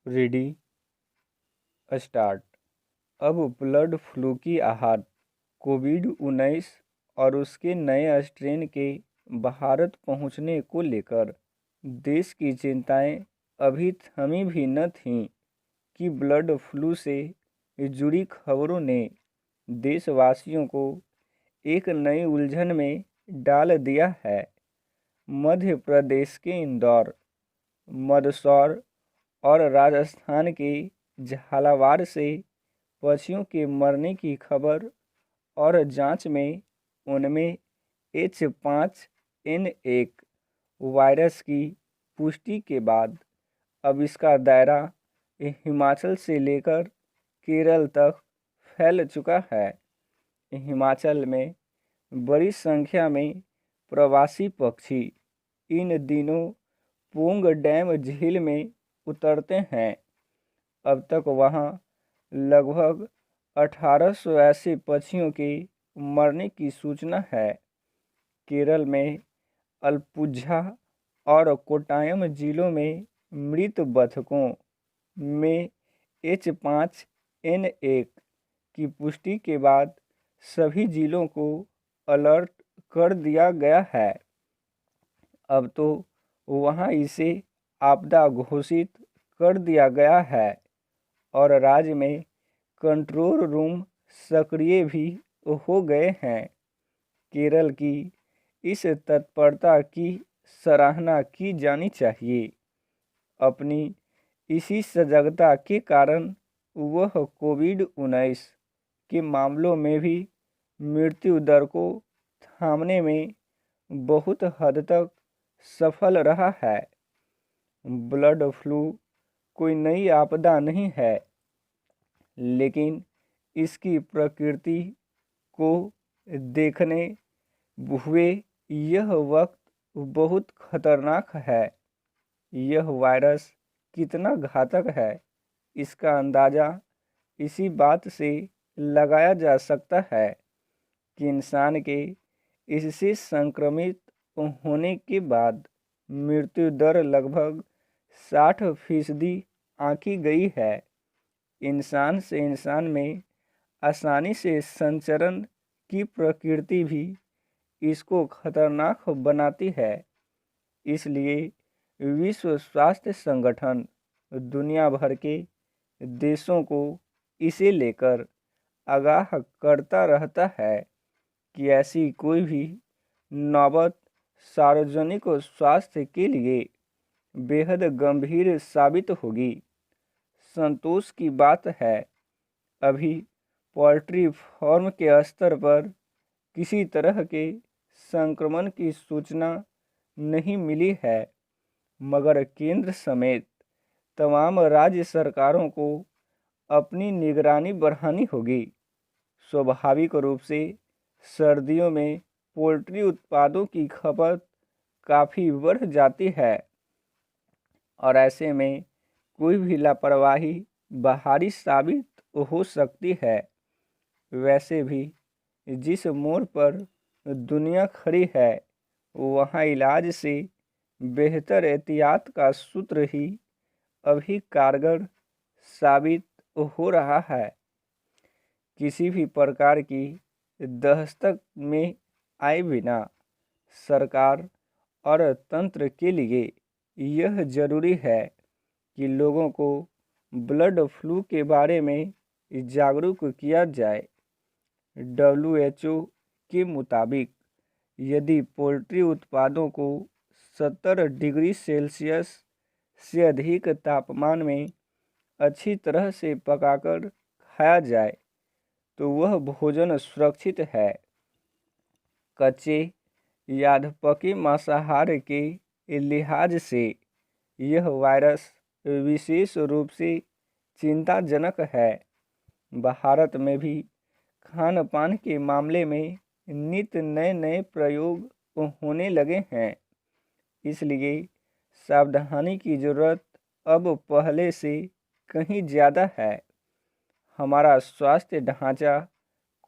Ready start. अब bird flu की आहट कोविड-19 और उसके नए स्ट्रेन के भारत पहुंचने को लेकर देश की चिंताएं अभी थमी भी न थीं कि बर्ड फ्लू से जुड़ी खबरों ने देशवासियों को एक नई उलझन में डाल दिया है। मध्य प्रदेश के इंदौर, मंदसौर और राजस्थान के झालावाड़ से पक्षियों के मरने की खबर और जांच में उनमें H5N1 वायरस की पुष्टि के बाद अब इसका दायरा हिमाचल से लेकर केरल तक फैल चुका है। हिमाचल में बड़ी संख्या में प्रवासी पक्षी इन दिनों पोंग डैम झील में उतरते हैं। अब तक वहां लगभग 1800 ऐसे पक्षियों के मरने की सूचना है। केरल में अलपुझा और कोट्टायम जिलों में मृत बतखों में H5N1 की पुष्टि के बाद सभी जिलों को अलर्ट कर दिया गया है। अब तो वहां इसे आपदा घोषित कर दिया गया है और राज्य में कंट्रोल रूम सक्रिय भी हो गए हैं। केरल की इस तत्परता की सराहना की जानी चाहिए। अपनी इसी सजगता के कारण वह कोविड-19 के मामलों में भी मृत्यु दर को थामने में बहुत हद तक सफल रहा है। बर्ड फ्लू कोई नई आपदा नहीं है, लेकिन इसकी प्रकृति को देखने हुए यह वक्त बहुत खतरनाक है। यह वायरस कितना घातक है, इसका अंदाज़ा इसी बात से लगाया जा सकता है कि इंसान के इससे संक्रमित होने के बाद मृत्यु दर लगभग 60% आंकी गई है। इंसान से इंसान में आसानी से संचरण की प्रकृति भी इसको खतरनाक बनाती है। इसलिए विश्व स्वास्थ्य संगठन दुनिया भर के देशों को इसे लेकर आगाह करता रहता है कि ऐसी कोई भी नौबत सार्वजनिक स्वास्थ्य के लिए बेहद गंभीर साबित होगी। संतोष की बात है, अभी पोल्ट्री फार्म के स्तर पर किसी तरह के संक्रमण की सूचना नहीं मिली है, मगर केंद्र समेत तमाम राज्य सरकारों को अपनी निगरानी बढ़ानी होगी। स्वाभाविक रूप से सर्दियों में पोल्ट्री उत्पादों की खपत काफ़ी बढ़ जाती है और ऐसे में कोई भी लापरवाही बाहरी साबित हो सकती है। वैसे भी जिस मोड़ पर दुनिया खड़ी है, वहाँ इलाज से बेहतर एहतियात का सूत्र ही अभी कारगर साबित हो रहा है। किसी भी प्रकार की दस्तक में आए बिना सरकार और तंत्र के लिए यह जरूरी है कि लोगों को बर्ड फ्लू के बारे में जागरूक किया जाए। WHO के मुताबिक यदि पोल्ट्री उत्पादों को 70 डिग्री सेल्सियस से अधिक तापमान में अच्छी तरह से पकाकर खाया जाए तो वह भोजन सुरक्षित है। कच्चे या पके मांसाहार के लिहाज से यह वायरस विशेष रूप से चिंताजनक है। भारत में भी खान पान के मामले में नित्य नए नए प्रयोग होने लगे हैं, इसलिए सावधानी की ज़रूरत अब पहले से कहीं ज़्यादा है। हमारा स्वास्थ्य ढांचा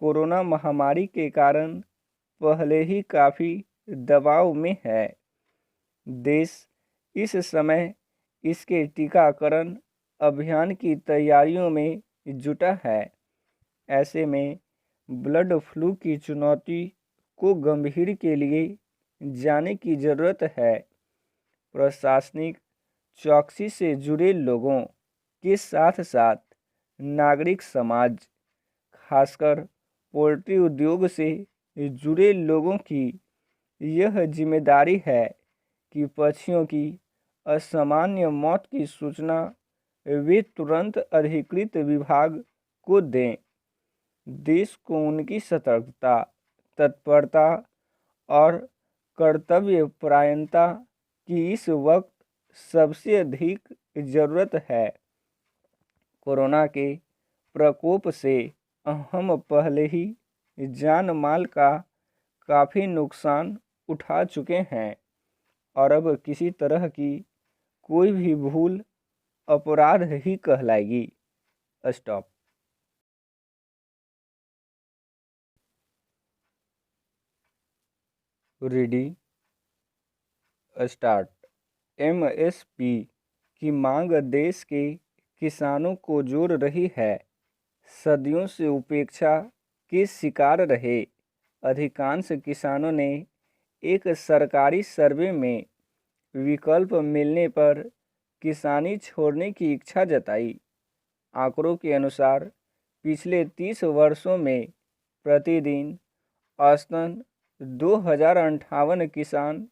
कोरोना महामारी के कारण पहले ही काफ़ी दबाव में है। देश इस समय इसके टीकाकरण अभियान की तैयारियों में जुटा है। ऐसे में बर्ड फ्लू की चुनौती को गंभीर के लिए जाने की ज़रूरत है। प्रशासनिक चौकसी से जुड़े लोगों के साथ साथ नागरिक समाज, खासकर पोल्ट्री उद्योग से जुड़े लोगों की यह जिम्मेदारी है कि पक्षियों की असामान्य मौत की सूचना वे तुरंत अधिकृत विभाग को दें। देश को उनकी सतर्कता, तत्परता और कर्तव्यपरायणता की इस वक्त सबसे अधिक ज़रूरत है। कोरोना के प्रकोप से हम पहले ही जान माल का काफ़ी नुकसान उठा चुके हैं और अब किसी तरह की कोई भी भूल अपराध ही कहलाएगी। स्टॉप। Ready, start. एमएसपी की मांग देश के किसानों को जोड़ रही है। सदियों से उपेक्षा के शिकार रहे अधिकांश किसानों ने एक सरकारी सर्वे में विकल्प मिलने पर किसानी छोड़ने की इच्छा जताई। आंकड़ों के अनुसार पिछले 30 वर्षों में प्रतिदिन औसतन 2058 किसान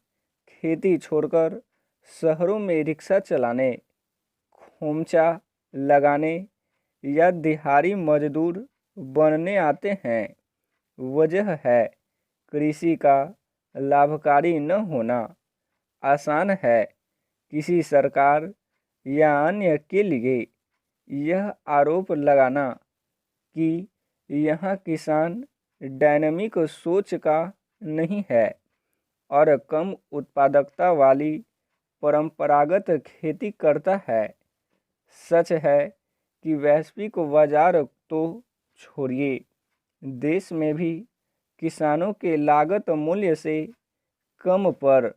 खेती छोड़कर शहरों में रिक्शा चलाने, खोमचा लगाने या दिहाड़ी मजदूर बनने आते हैं। वजह है कृषि का लाभकारी न होना। आसान है किसी सरकार या अन्य के लिए यह आरोप लगाना कि यहाँ किसान डायनामिक सोच का नहीं है और कम उत्पादकता वाली परंपरागत खेती करता है। सच है कि वैश्विक बाजार तो छोड़िए, देश में भी किसानों के लागत मूल्य से कम पर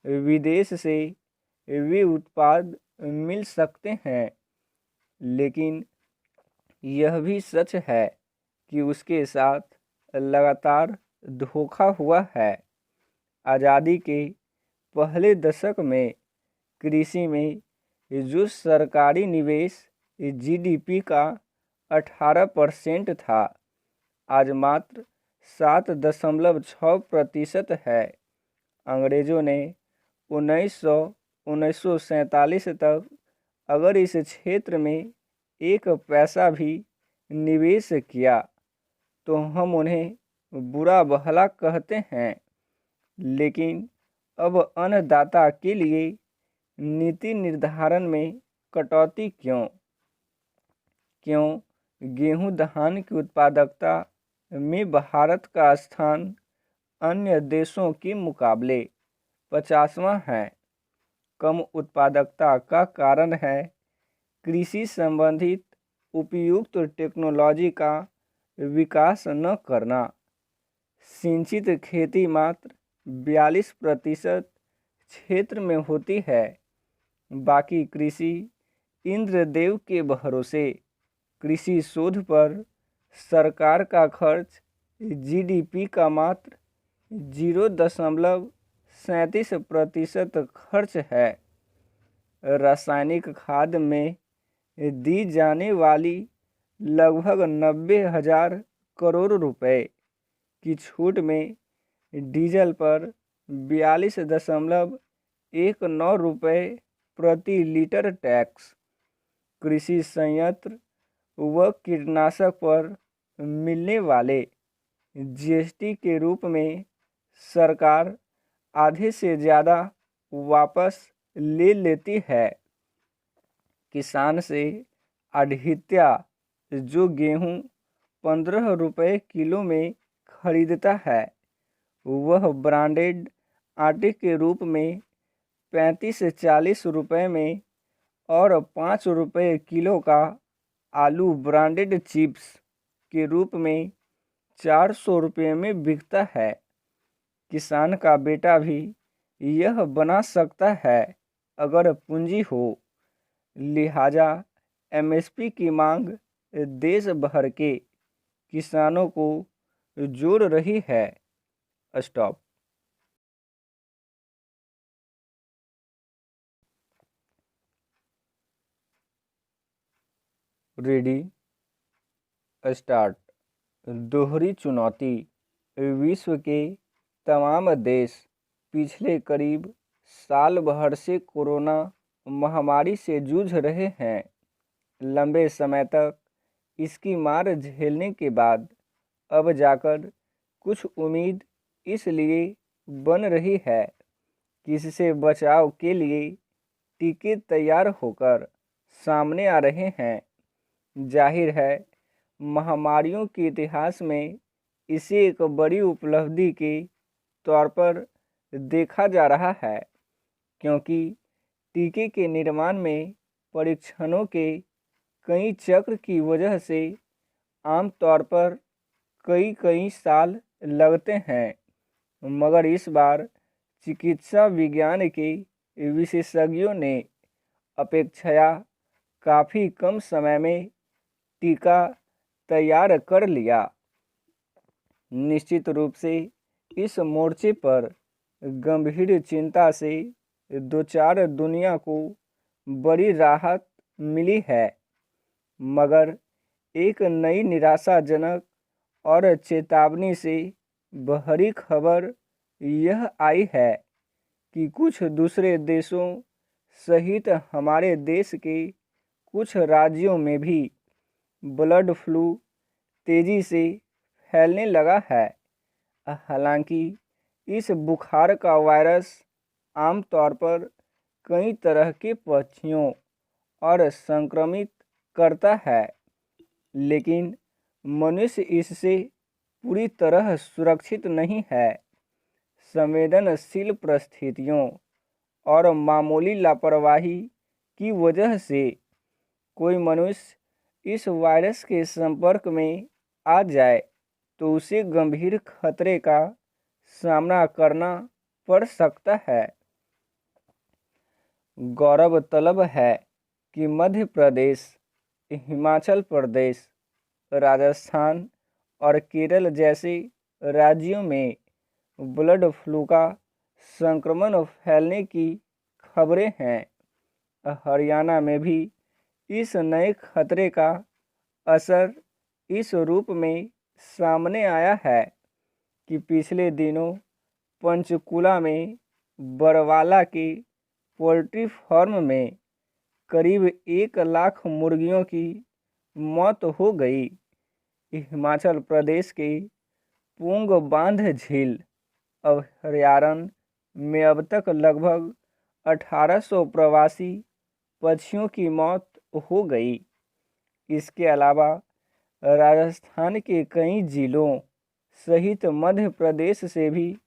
विदेश से वे उत्पाद मिल सकते हैं, लेकिन यह भी सच है कि उसके साथ लगातार धोखा हुआ है। आज़ादी के पहले दशक में कृषि में जो सरकारी निवेश जीडीपी का 18% था, आज मात्र 7.6% है। अंग्रेज़ों ने 1947 तक अगर इस क्षेत्र में एक पैसा भी निवेश किया तो हम उन्हें बुरा भला कहते हैं, लेकिन अब अन्नदाता के लिए नीति निर्धारण में कटौती क्यों? गेहूं धान की उत्पादकता में भारत का स्थान अन्य देशों के मुकाबले 50वां है। कम उत्पादकता का कारण है कृषि संबंधित उपयुक्त टेक्नोलॉजी का विकास न करना। सिंचित खेती मात्र 42% क्षेत्र में होती है। बाकी कृषि इंद्रदेव के भरोसे। कृषि शोध पर सरकार का खर्च जीडीपी का मात्र 0.37% खर्च है। रासायनिक खाद में दी जाने वाली लगभग 90,000 करोड़ रुपए की छूट में डीजल पर 42.19 रुपये प्रति लीटर टैक्स, कृषि संयंत्र व कीटनाशक पर मिलने वाले जीएसटी के रूप में सरकार आधे से ज़्यादा वापस ले लेती है। किसान से आढ़तिया जो गेहूं 15 रुपये किलो में खरीदता है, वह ब्रांडेड आटे के रूप में 35 से 40 रुपये में और 5 रुपये किलो का आलू ब्रांडेड चिप्स के रूप में 400 रुपये में बिकता है। किसान का बेटा भी यह बना सकता है अगर पूंजी हो। लिहाजा एमएसपी की मांग देश भर के किसानों को जोड़ रही है। स्टॉप। Ready start. दोहरी चुनौती। विश्व के तमाम देश पिछले करीब साल भर से कोरोना महामारी से जूझ रहे हैं। लंबे समय तक इसकी मार झेलने के बाद अब जाकर कुछ उम्मीद इसलिए बन रही है कि इससे बचाव के लिए टीके तैयार होकर सामने आ रहे हैं। जाहिर है, महामारियों के इतिहास में इसे एक बड़ी उपलब्धि के तौर पर देखा जा रहा है, क्योंकि टीके के निर्माण में परीक्षणों के कई चक्र की वजह से आमतौर पर कई साल लगते हैं। मगर इस बार चिकित्सा विज्ञान के विशेषज्ञों ने अपेक्षया काफ़ी कम समय में टीका तैयार कर लिया। निश्चित रूप से इस मोर्चे पर गंभीर चिंता से दो चार दुनिया को बड़ी राहत मिली है, मगर एक नई निराशाजनक और चेतावनी से भरी खबर यह आई है कि कुछ दूसरे देशों सहित हमारे देश के कुछ राज्यों में भी बर्ड फ्लू तेज़ी से फैलने लगा है। हालांकि इस बुखार का वायरस आमतौर पर कई तरह के पक्षियों और संक्रमित करता है, लेकिन मनुष्य इससे पूरी तरह सुरक्षित नहीं है। संवेदनशील परिस्थितियों और मामूली लापरवाही की वजह से कोई मनुष्य इस वायरस के संपर्क में आ जाए तो उसे गंभीर खतरे का सामना करना पड़ सकता है। गौरव तलब है कि मध्य प्रदेश, हिमाचल प्रदेश, राजस्थान और केरल जैसे राज्यों में बर्ड फ्लू का संक्रमण फैलने की खबरें हैं। हरियाणा में भी इस नए खतरे का असर इस रूप में सामने आया है कि पिछले दिनों पंचकुला में बरवाला के पोल्ट्री फार्म में करीब 1 लाख मुर्गियों की मौत हो गई। हिमाचल प्रदेश के पूंग बांध झील अभयारण्य में अब तक लगभग 1800 प्रवासी पक्षियों की मौत हो गई। इसके अलावा राजस्थान के कई जिलों सहित मध्य प्रदेश से भी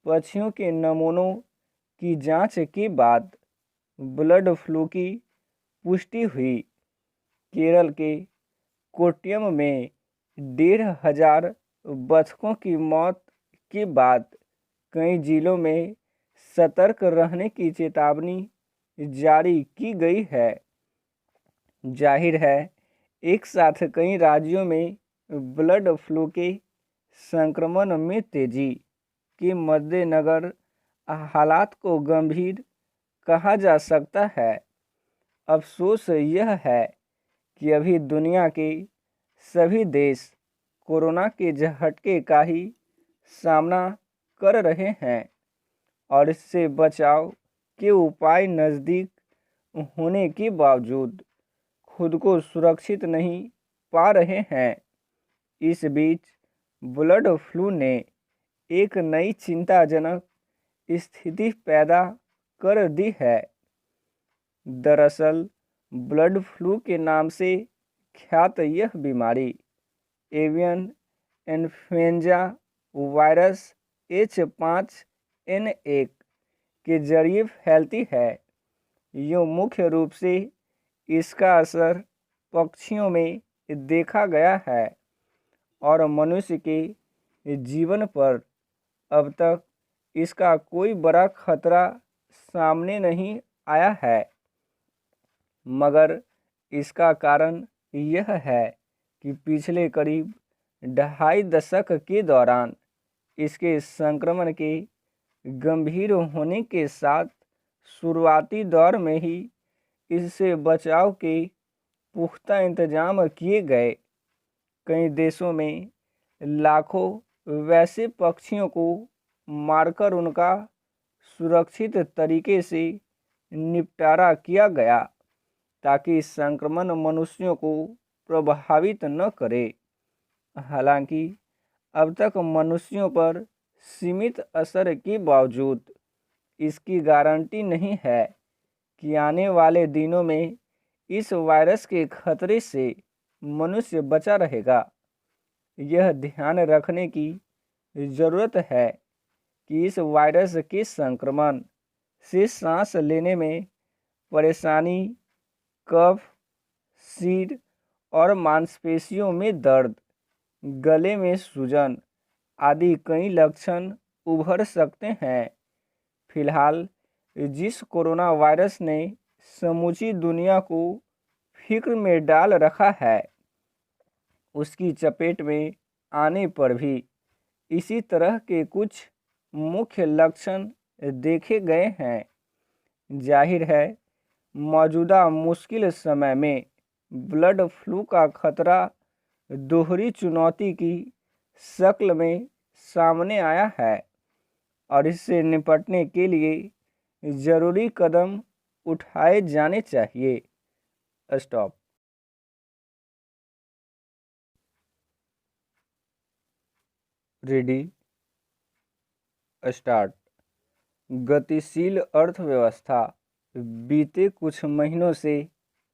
पक्षियों के नमूनों की जांच के बाद बर्ड फ्लू की पुष्टि हुई। केरल के कोट्टयम में 1500 बतखों की मौत के बाद कई जिलों में सतर्क रहने की चेतावनी जारी की गई है। जाहिर है, एक साथ कई राज्यों में बर्ड फ्लू के संक्रमण में तेजी के मद्देनजर हालात को गंभीर कहा जा सकता है। अफसोस यह है कि अभी दुनिया के सभी देश कोरोना के झटके का ही सामना कर रहे हैं और इससे बचाव के उपाय नज़दीक होने के बावजूद खुद को सुरक्षित नहीं पा रहे हैं। इस बीच बर्ड फ्लू ने एक नई चिंताजनक स्थिति पैदा कर दी है। दरअसल बर्ड फ्लू के नाम से ख्यात यह बीमारी एवियन इन्फ्लुएंजा वायरस H5N1 के जरिए फैलती है। यूँ मुख्य रूप से इसका असर पक्षियों में देखा गया है और मनुष्य के जीवन पर अब तक इसका कोई बड़ा खतरा सामने नहीं आया है। मगर इसका कारण यह है कि पिछले करीब 2.5 दशक के दौरान इसके संक्रमण के गंभीर होने के साथ शुरुआती दौर में ही इससे बचाव के पुख्ता इंतजाम किए गए। कई देशों में लाखों वैसे पक्षियों को मारकर उनका सुरक्षित तरीके से निपटारा किया गया ताकि संक्रमण मनुष्यों को प्रभावित न करे। हालांकि अब तक मनुष्यों पर सीमित असर के बावजूद इसकी गारंटी नहीं है कि आने वाले दिनों में इस वायरस के खतरे से मनुष्य बचा रहेगा। यह ध्यान रखने की ज़रूरत है कि इस वायरस के संक्रमण से सांस लेने में परेशानी, कफ, सिर और मांसपेशियों में दर्द, गले में सूजन आदि कई लक्षण उभर सकते हैं। फिलहाल जिस कोरोना वायरस ने समूची दुनिया को फिक्र में डाल रखा है, उसकी चपेट में आने पर भी इसी तरह के कुछ मुख्य लक्षण देखे गए हैं। जाहिर है, मौजूदा मुश्किल समय में बर्ड फ्लू का खतरा दोहरी चुनौती की शक्ल में सामने आया है और इससे निपटने के लिए ज़रूरी कदम उठाए जाने चाहिए। स्टॉप। Ready, start. गतिशील अर्थव्यवस्था बीते कुछ महीनों से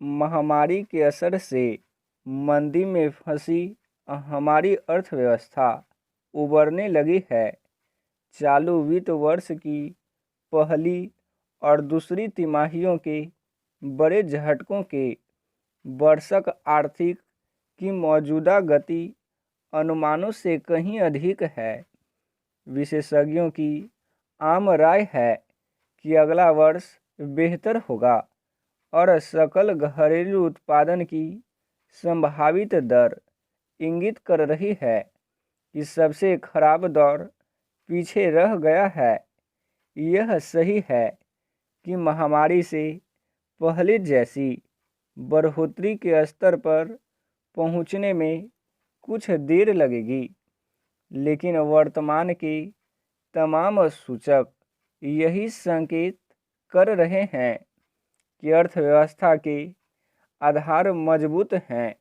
महामारी के असर से मंदी में फंसी हमारी अर्थव्यवस्था उबरने लगी है। चालू वित्त वर्ष की पहली और दूसरी तिमाहियों के बड़े झटकों के वर्षक आर्थिक की मौजूदा गति अनुमानों से कहीं अधिक है। विशेषज्ञों की आम राय है कि अगला वर्ष बेहतर होगा और सकल घरेलू उत्पादन की संभावित दर इंगित कर रही है कि सबसे खराब दौर पीछे रह गया है। यह सही है कि महामारी से पहले जैसी बढ़ोतरी के स्तर पर पहुंचने में कुछ देर लगेगी, लेकिन वर्तमान के तमाम सूचक यही संकेत कर रहे हैं कि अर्थव्यवस्था के आधार मजबूत हैं।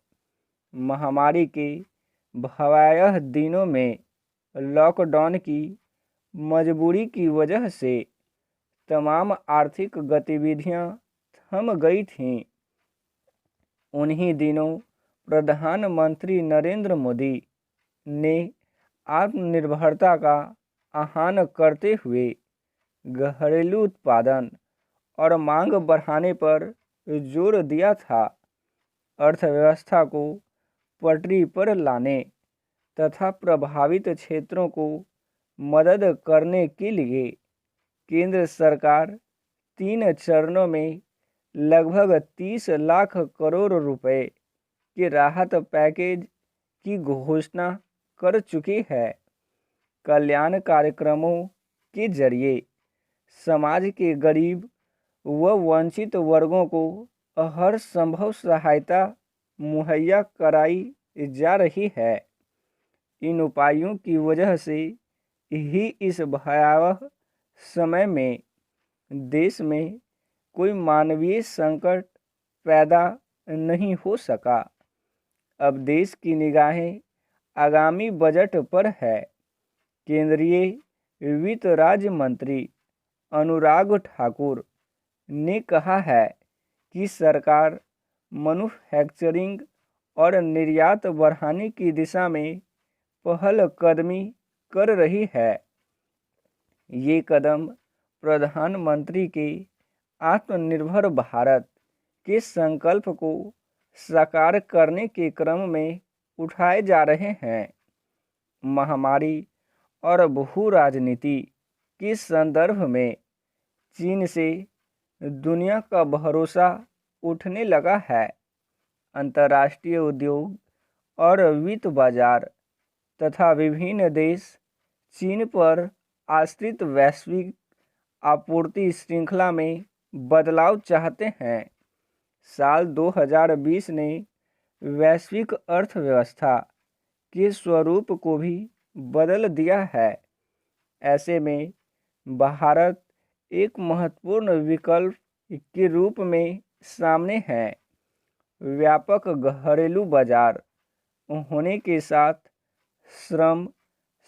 महामारी के भयावह दिनों में लॉकडाउन की मजबूरी की वजह से तमाम आर्थिक गतिविधियां थम गई थीं। उन्हीं दिनों प्रधानमंत्री नरेंद्र मोदी ने आत्मनिर्भरता का आह्वान करते हुए घरेलू उत्पादन और मांग बढ़ाने पर जोर दिया था। अर्थव्यवस्था को पटरी पर लाने तथा प्रभावित क्षेत्रों को मदद करने के लिए केंद्र सरकार 3 चरणों में लगभग 30 लाख करोड़ रुपए के राहत पैकेज की घोषणा कर चुकी है। कल्याण कार्यक्रमों के जरिए समाज के गरीब व वंचित वर्गों को हर संभव सहायता मुहैया कराई जा रही है। इन उपायों की वजह से ही इस भयावह समय में देश में कोई मानवीय संकट पैदा नहीं हो सका। अब देश की निगाहें आगामी बजट पर है। केंद्रीय वित्त राज्य मंत्री अनुराग ठाकुर ने कहा है कि सरकार मैन्युफैक्चरिंग और निर्यात बढ़ाने की दिशा में पहलकदमी कर रही है। ये कदम प्रधानमंत्री के आत्मनिर्भर भारत के संकल्प को साकार करने के क्रम में उठाए जा रहे हैं। महामारी और भू राजनीति के संदर्भ में चीन से दुनिया का भरोसा उठने लगा है। अंतर्राष्ट्रीय उद्योग और वित्त बाजार तथा विभिन्न देश चीन पर आश्रित वैश्विक आपूर्ति श्रृंखला में बदलाव चाहते हैं। साल 2020 ने वैश्विक अर्थव्यवस्था के स्वरूप को भी बदल दिया है। ऐसे में भारत एक महत्वपूर्ण विकल्प के रूप में सामने है। व्यापक घरेलू बाजार होने के साथ श्रम,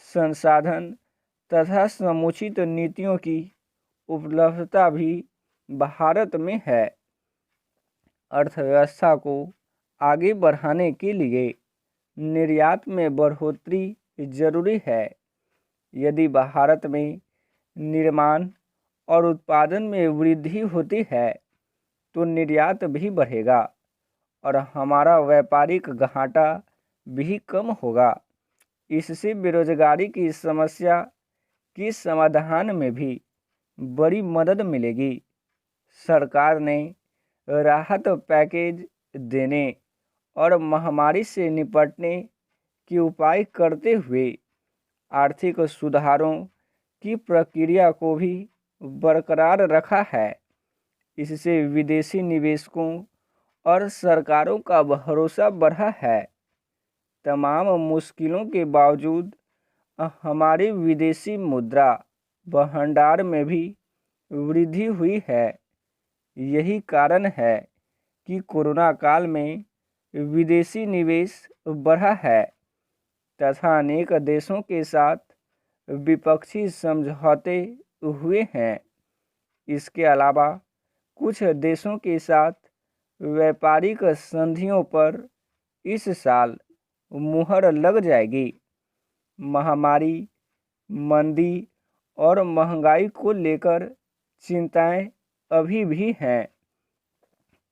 संसाधन तथा समुचित नीतियों की उपलब्धता भी भारत में है। अर्थव्यवस्था को आगे बढ़ाने के लिए निर्यात में बढ़ोतरी जरूरी है। यदि भारत में निर्माण और उत्पादन में वृद्धि होती है तो निर्यात भी बढ़ेगा और हमारा व्यापारिक घाटा भी कम होगा। इससे बेरोजगारी की समस्या के समाधान में भी बड़ी मदद मिलेगी। सरकार ने राहत पैकेज देने और महामारी से निपटने के उपाय करते हुए आर्थिक सुधारों की प्रक्रिया को भी बरकरार रखा है। इससे विदेशी निवेशकों और सरकारों का भरोसा बढ़ा है। तमाम मुश्किलों के बावजूद हमारी विदेशी मुद्रा भंडार में भी वृद्धि हुई है। यही कारण है कि कोरोना काल में विदेशी निवेश बढ़ा है तथा अनेक देशों के साथ द्विपक्षीय समझौते हुए हैं। इसके अलावा कुछ देशों के साथ व्यापारिक संधियों पर इस साल मुहर लग जाएगी। महामारी, मंदी और महंगाई को लेकर चिंताएं अभी भी हैं,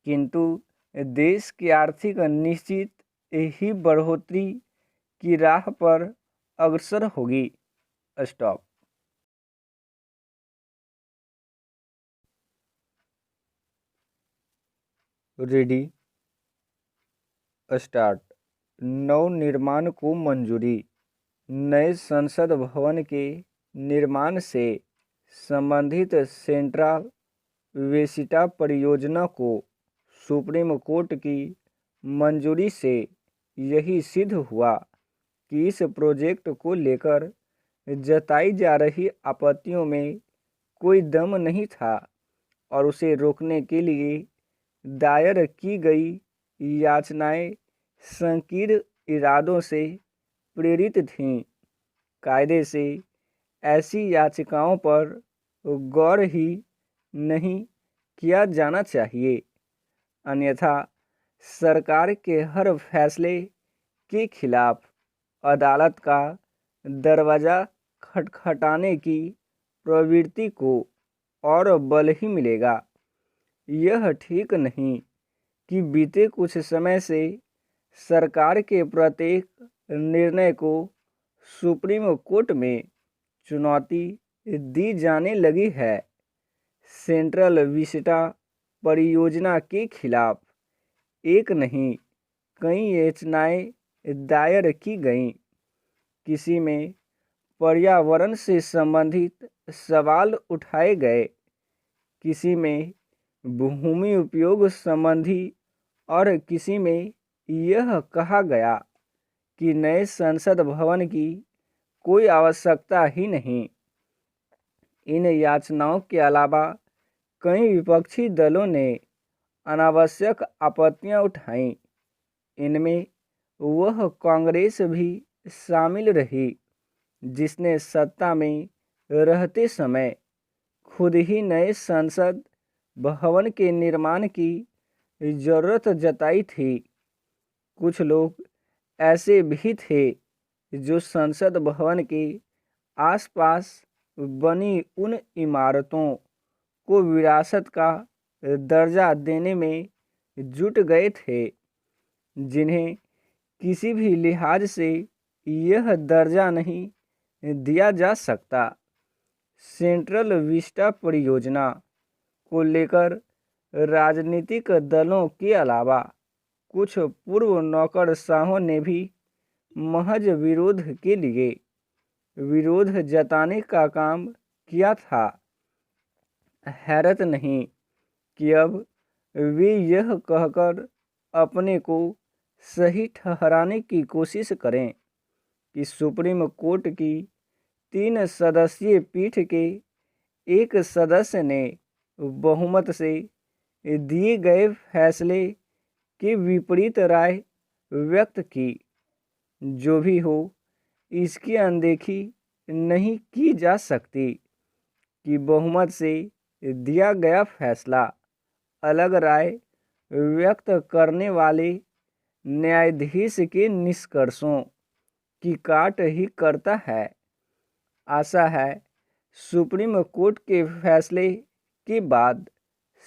किंतु देश की आर्थिक निश्चित ही बढ़ोतरी की राह पर अग्रसर होगी। स्टॉप। Ready, start. नवनिर्माण को मंजूरी। नए संसद भवन के निर्माण से संबंधित सेंट्रल वेसिटा परियोजना को सुप्रीम कोर्ट की मंजूरी से यही सिद्ध हुआ कि इस प्रोजेक्ट को लेकर जताई जा रही आपत्तियों में कोई दम नहीं था और उसे रोकने के लिए दायर की गई याचनाएं संकीर्ण इरादों से प्रेरित थीं। कायदे से ऐसी याचिकाओं पर गौर ही नहीं किया जाना चाहिए, अन्यथा सरकार के हर फैसले के खिलाफ अदालत का दरवाज़ा खटखटाने की प्रवृत्ति को और बल ही मिलेगा। यह ठीक नहीं कि बीते कुछ समय से सरकार के प्रत्येक निर्णय को सुप्रीम कोर्ट में चुनौती दी जाने लगी है। सेंट्रल विस्टा परियोजना के खिलाफ एक नहीं कई याचनाएं दायर की गईं। किसी में पर्यावरण से संबंधित सवाल उठाए गए, किसी में भूमि उपयोग संबंधी और किसी में यह कहा गया कि नए संसद भवन की कोई आवश्यकता ही नहीं। इन याचनाओं के अलावा कई विपक्षी दलों ने अनावश्यक आपत्तियां उठाईं। इनमें वह कांग्रेस भी शामिल रही, जिसने सत्ता में रहते समय खुद ही नए संसद भवन के निर्माण की जरूरत जताई थी। कुछ लोग ऐसे भी थे जो संसद भवन के आसपास बनी उन इमारतों को विरासत का दर्जा देने में जुट गए थे, जिन्हें किसी भी लिहाज से यह दर्जा नहीं दिया जा सकता। सेंट्रल विस्टा परियोजना को लेकर राजनीतिक दलों के अलावा कुछ पूर्व नौकरशाहों ने भी महज विरोध के लिए विरोध जताने का काम किया था। हैरत नहीं कि अब वे यह कहकर अपने को सही ठहराने की कोशिश करें कि सुप्रीम कोर्ट की 3 सदस्यीय पीठ के एक सदस्य ने बहुमत से दिए गए फैसले के विपरीत राय व्यक्त की। जो भी हो, इसकी अनदेखी नहीं की जा सकती कि बहुमत से दिया गया फैसला अलग राय व्यक्त करने वाले न्यायाधीश के निष्कर्षों की काट ही करता है। आशा है सुप्रीम कोर्ट के फैसले के बाद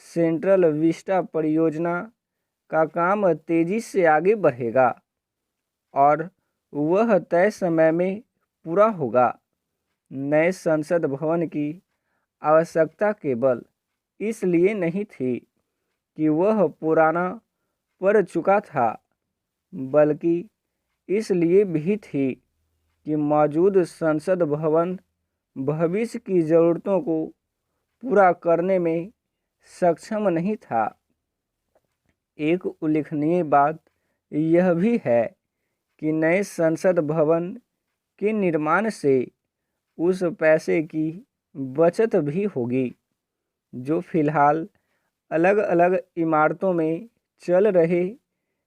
सेंट्रल विस्टा परियोजना का काम तेजी से आगे बढ़ेगा और वह तय समय में पूरा होगा। नए संसद भवन की आवश्यकता केवल इसलिए नहीं थी कि वह पुराना पड़ चुका था, बल्कि इसलिए भी थी कि मौजूद संसद भवन भविष्य की ज़रूरतों को पूरा करने में सक्षम नहीं था। एक उल्लेखनीय बात यह भी है कि नए संसद भवन के निर्माण से उस पैसे की बचत भी होगी जो फिलहाल अलग अलग इमारतों में चल रहे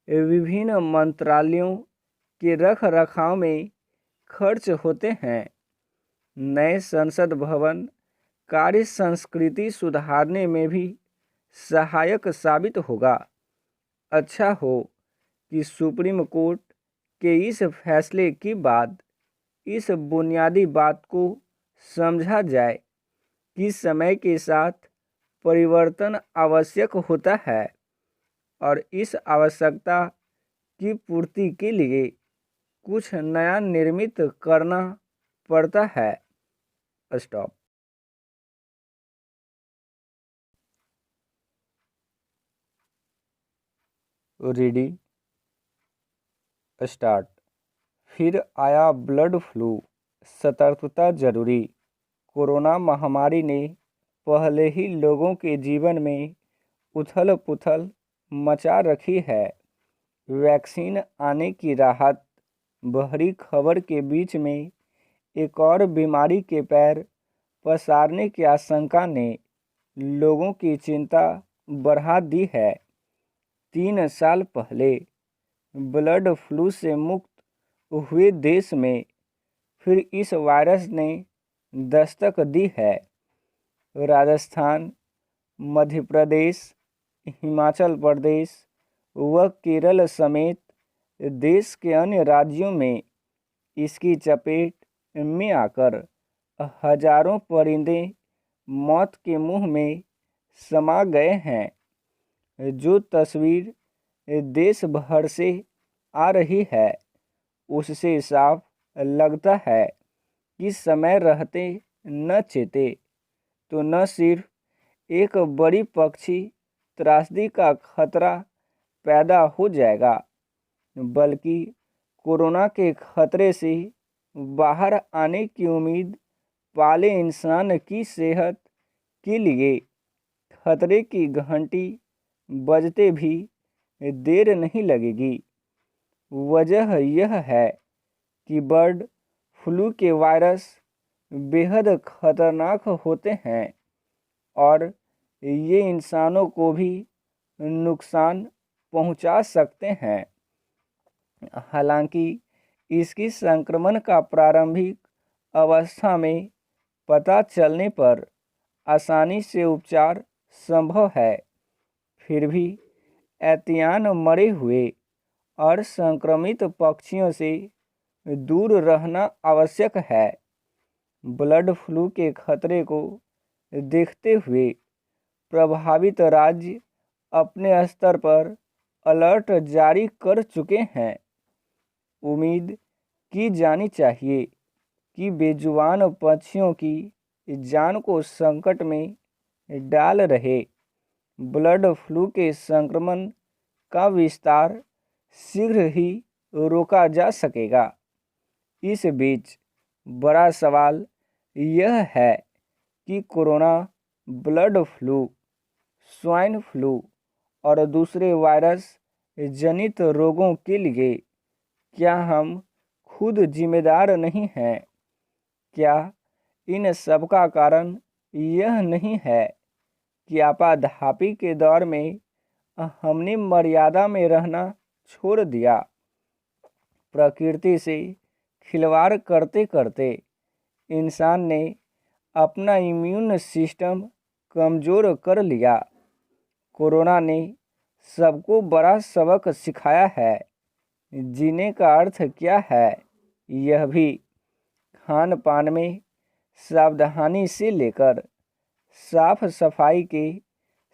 विभिन्न मंत्रालयों के रख रखाव में खर्च होते हैं। नए संसद भवन कार्य संस्कृति सुधारने में भी सहायक साबित होगा। अच्छा हो कि सुप्रीम कोर्ट के इस फैसले के बाद इस बुनियादी बात को समझा जाए कि समय के साथ परिवर्तन आवश्यक होता है और इस आवश्यकता की पूर्ति के लिए कुछ नया निर्मित करना पड़ता है। स्टॉप। Ready, start. फिर आया बर्ड फ्लू। सतर्कता जरूरी। कोरोना महामारी ने पहले ही लोगों के जीवन में उथल पुथल मचा रखी है। वैक्सीन आने की राहत बहरी खबर के बीच में एक और बीमारी के पैर पसारने की आशंका ने लोगों की चिंता बढ़ा दी है। 3 साल पहले बर्ड फ्लू से मुक्त हुए देश में फिर इस वायरस ने दस्तक दी है। राजस्थान, मध्य प्रदेश, हिमाचल प्रदेश व केरल समेत देश के अन्य राज्यों में इसकी चपेट में आकर हजारों परिंदे मौत के मुंह में समा गए हैं। जो तस्वीर देश भर से आ रही है उससे साफ लगता है कि समय रहते न चेते तो न सिर्फ एक बड़ी पक्षी त्रासदी का खतरा पैदा हो जाएगा, बल्कि कोरोना के खतरे से बाहर आने की उम्मीद पाले इंसान की सेहत के लिए खतरे की घंटी बजते भी देर नहीं लगेगी। वजह यह है कि बर्ड फ्लू के वायरस बेहद खतरनाक होते हैं और ये इंसानों को भी नुकसान पहुंचा सकते हैं। हालांकि इसकी संक्रमण का प्रारंभिक अवस्था में पता चलने पर आसानी से उपचार संभव है, फिर भी एहतियात मरे हुए और संक्रमित पक्षियों से दूर रहना आवश्यक है। बर्ड फ्लू के खतरे को देखते हुए प्रभावित राज्य अपने स्तर पर अलर्ट जारी कर चुके हैं। उम्मीद की जानी चाहिए कि बेजुबान पक्षियों की जान को संकट में डाल रहे बर्ड फ्लू के संक्रमण का विस्तार शीघ्र ही रोका जा सकेगा। इस बीच बड़ा सवाल यह है कि corona, bird flu, swine flu और दूसरे वायरस जनित रोगों के लिए क्या हम खुद जिम्मेदार नहीं हैं? क्या इन सब का कारण यह नहीं है कि आपाधापी के दौर में हमने मर्यादा में रहना छोड़ दिया? प्रकृति से खिलवाड़ करते करते इंसान ने अपना इम्यून सिस्टम कमज़ोर कर लिया। कोरोना ने सबको बड़ा सबक सिखाया है। जीने का अर्थ क्या है, यह भी खान पान में सावधानी से लेकर साफ सफाई के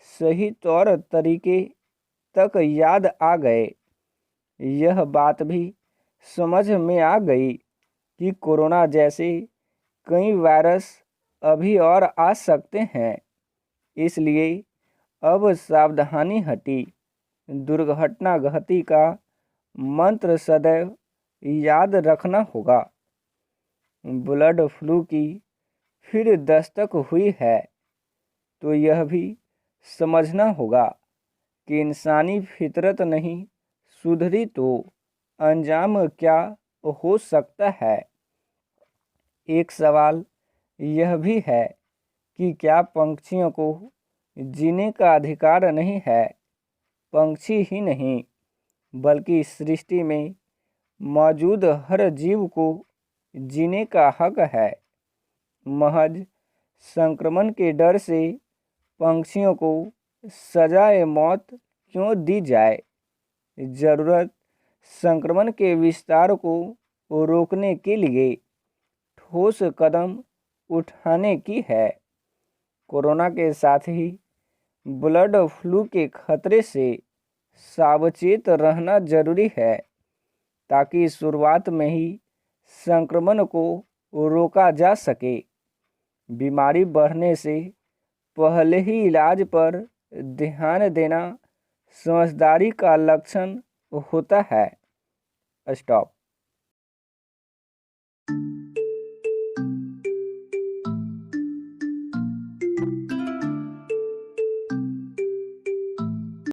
सही तौर तरीके तक याद आ गए। यह बात भी समझ में आ गई कि कोरोना जैसे कई वायरस अभी और आ सकते हैं। इसलिए अब सावधानी हटी दुर्घटना घटी का मंत्र सदैव याद रखना होगा। बर्ड फ्लू की फिर दस्तक हुई है तो यह भी समझना होगा कि इंसानी फितरत नहीं सुधरी तो अंजाम क्या हो सकता है। एक सवाल यह भी है कि क्या पंछियों को जीने का अधिकार नहीं है? पंछी ही नहीं बल्कि सृष्टि में मौजूद हर जीव को जीने का हक है। महज संक्रमण के डर से पंछियों को सजाए मौत क्यों दी जाए? ज़रूरत संक्रमण के विस्तार को रोकने के लिए ठोस कदम उठाने की है। कोरोना के साथ ही बर्ड फ्लू के खतरे से सावचेत रहना जरूरी है ताकि शुरुआत में ही संक्रमण को रोका जा सके। बीमारी बढ़ने से पहले ही इलाज पर ध्यान देना समझदारी का लक्षण होता है। स्टॉप।